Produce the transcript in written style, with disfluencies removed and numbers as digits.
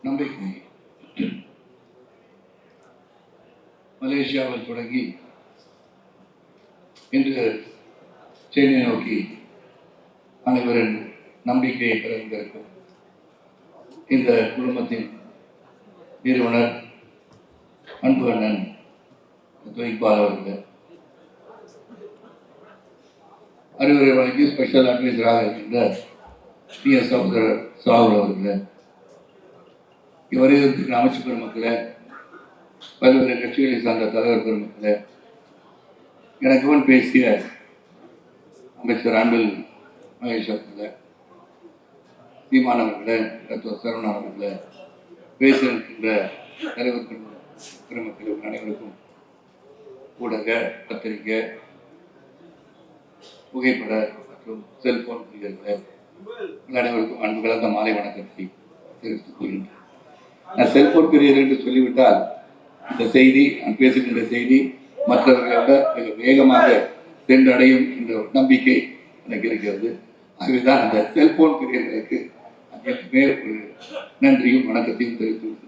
நம்பிக்கை மலேசியாவில் தொடங்கி இன்று சென்னை நோக்கி அனைவரின் நம்பிக்கையை பிறந்திருக்கும் இந்த குடும்பத்தின் நிறுவனர் அன்பு அண்ணன் துவைப்பால் அவர்கள் அறிவுரை வழங்கி ஸ்பெஷல் அட்வைசராக இருக்கின்ற PS சகோதரர் சாகுல் அவர்கள், இவரையிற்கு அமைச்சு பெருமக்களை, பல்வேறு கட்சிகளை சார்ந்த தலைவர் பெருமக்களை, எனக்கு முன் பேசிய அமைச்சர் அன்பில் மகேஷ் அவர்களை, சீமான் அவர்களை, டாக்டர் சரவணா அவர்களை, பேச இருக்கின்ற தலைவர் பெருமக்கள் அனைவருக்கும் ஊடக, பத்திரிகை, புகைப்பட மற்றும் செல்போன் பிரிவுகளை அனைவருக்கும் அன்பு கலந்த மாலை வணக்கத்தை தெரிவித்துக் கொள்கின்றேன். நான் செல்போன் பிரியர் என்று சொல்லிவிட்டால் இந்த செய்தி, நான் பேசுகின்ற செய்தி மற்றவர்களை விட மிக வேகமாக சென்றடையும் என்ற நம்பிக்கை எனக்கு இருக்கிறது. ஆகவேதான் அந்த செல்போன் பிரியர்களுக்கு ஒரு நன்றியும் வணக்கத்தையும் தெரிவித்து